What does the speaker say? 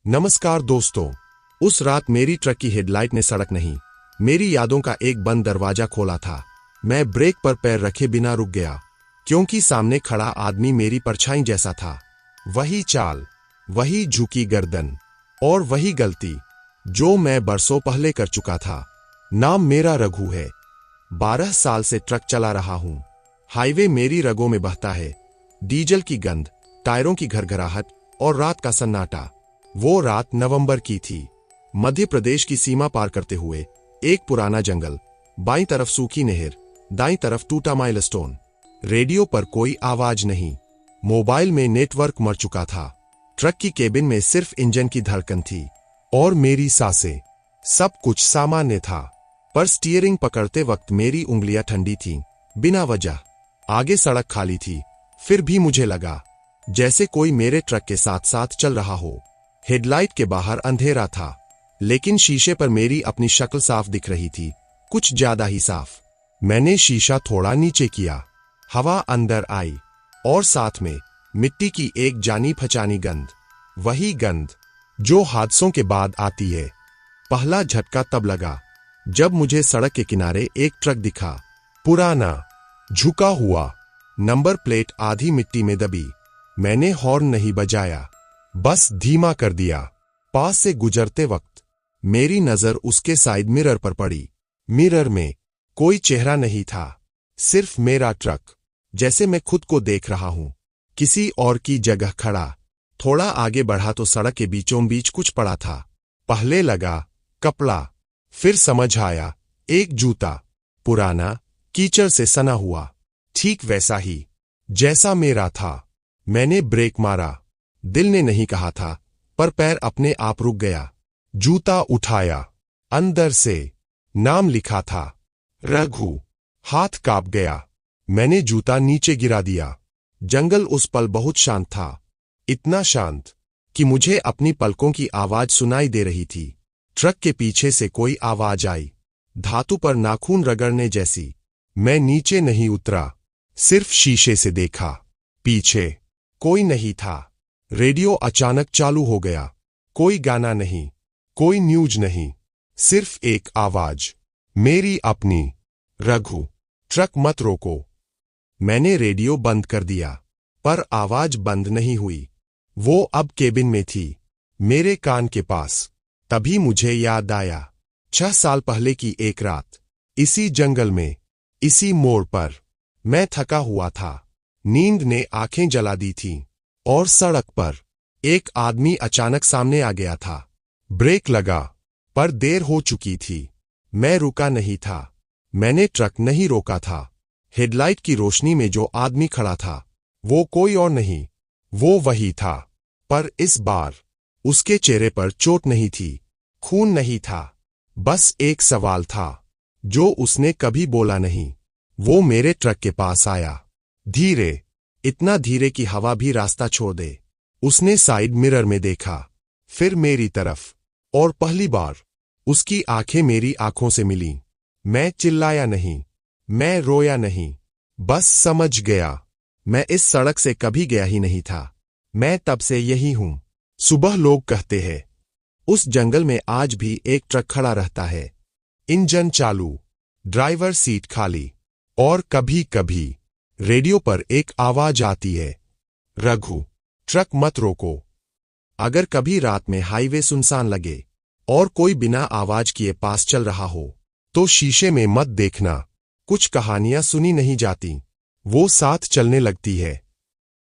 नमस्कार दोस्तों। उस रात मेरी ट्रक की हेडलाइट ने सड़क नहीं, मेरी यादों का एक बंद दरवाजा खोला था। मैं ब्रेक पर पैर रखे बिना रुक गया, क्योंकि सामने खड़ा आदमी मेरी परछाई जैसा था। वही चाल, वही झुकी गर्दन और वही गलती जो मैं बरसों पहले कर चुका था। नाम मेरा रघु है। 12 साल से ट्रक चला रहा हूं। हाईवे मेरी रगों में बहता है। डीजल की गंध, टायरों की घरघराहट और रात का सन्नाटा। वो रात नवंबर की थी। मध्य प्रदेश की सीमा पार करते हुए एक पुराना जंगल, बाईं तरफ सूखी नहर, दाईं तरफ टूटा माइलस्टोन। रेडियो पर कोई आवाज नहीं, मोबाइल में नेटवर्क मर चुका था। ट्रक की केबिन में सिर्फ इंजन की धड़कन थी और मेरी सांसें। सब कुछ सामान्य था, पर स्टीयरिंग पकड़ते वक्त मेरी उंगलियां ठंडी थीं, बिना वजह। आगे सड़क खाली थी, फिर भी मुझे लगा जैसे कोई मेरे ट्रक के साथ साथ चल रहा हो। हेडलाइट के बाहर अंधेरा था, लेकिन शीशे पर मेरी अपनी शक्ल साफ दिख रही थी, कुछ ज्यादा ही साफ। मैंने शीशा थोड़ा नीचे किया, हवा अंदर आई और साथ में मिट्टी की एक जानी पहचानी गंध। वही गंध जो हादसों के बाद आती है। पहला झटका तब लगा जब मुझे सड़क के किनारे एक ट्रक दिखा, पुराना, झुका हुआ, नंबर प्लेट आधी मिट्टी में दबी। मैंने हॉर्न नहीं बजाया, बस धीमा कर दिया। पास से गुजरते वक्त मेरी नजर उसके साइड मिरर पर पड़ी। मिरर में कोई चेहरा नहीं था, सिर्फ मेरा ट्रक, जैसे मैं खुद को देख रहा हूं, किसी और की जगह खड़ा। थोड़ा आगे बढ़ा तो सड़क के बीचों बीच कुछ पड़ा था। पहले लगा कपड़ा, फिर समझ आया एक जूता, पुराना, कीचड़ से सना हुआ, ठीक वैसा ही जैसा मेरा था। मैंने ब्रेक मारा। दिल ने नहीं कहा था, पर पैर अपने आप रुक गया। जूता उठाया, अंदर से नाम लिखा था, रघु। हाथ कांप गया। मैंने जूता नीचे गिरा दिया। जंगल उस पल बहुत शांत था, इतना शांत कि मुझे अपनी पलकों की आवाज सुनाई दे रही थी। ट्रक के पीछे से कोई आवाज आई, धातु पर नाखून रगड़ने जैसी। मैं नीचे नहीं उतरा, सिर्फ शीशे से देखा। पीछे कोई नहीं था। रेडियो अचानक चालू हो गया। कोई गाना नहीं, कोई न्यूज नहीं, सिर्फ एक आवाज, मेरी अपनी, रघु, ट्रक मत रोको। मैंने रेडियो बंद कर दिया, पर आवाज बंद नहीं हुई। वो अब केबिन में थी, मेरे कान के पास। तभी मुझे याद आया 6 साल पहले की एक रात, इसी जंगल में, इसी मोड़ पर। मैं थका हुआ था, नींद ने आंखें जला दी थीं, और सड़क पर एक आदमी अचानक सामने आ गया था। ब्रेक लगा, पर देर हो चुकी थी। मैं रुका नहीं था, मैंने ट्रक नहीं रोका था। हेडलाइट की रोशनी में जो आदमी खड़ा था, वो कोई और नहीं, वो वही था। पर इस बार उसके चेहरे पर चोट नहीं थी, खून नहीं था, बस एक सवाल था जो उसने कभी बोला नहीं। वो मेरे ट्रक के पास आया, धीरे, इतना धीरे कि हवा भी रास्ता छोड़ दे। उसने साइड मिरर में देखा, फिर मेरी तरफ, और पहली बार उसकी आंखें मेरी आंखों से मिलीं। मैं चिल्लाया नहीं, मैं रोया नहीं, बस समझ गया मैं इस सड़क से कभी गया ही नहीं था। मैं तब से यही हूं। सुबह लोग कहते हैं उस जंगल में आज भी एक ट्रक खड़ा रहता है, इंजन चालू, ड्राइवर सीट खाली, और कभी कभी रेडियो पर एक आवाज आती है, रघु, ट्रक मत रोको। अगर कभी रात में हाईवे सुनसान लगे और कोई बिना आवाज किए पास चल रहा हो, तो शीशे में मत देखना। कुछ कहानियां सुनी नहीं जाती, वो साथ चलने लगती है।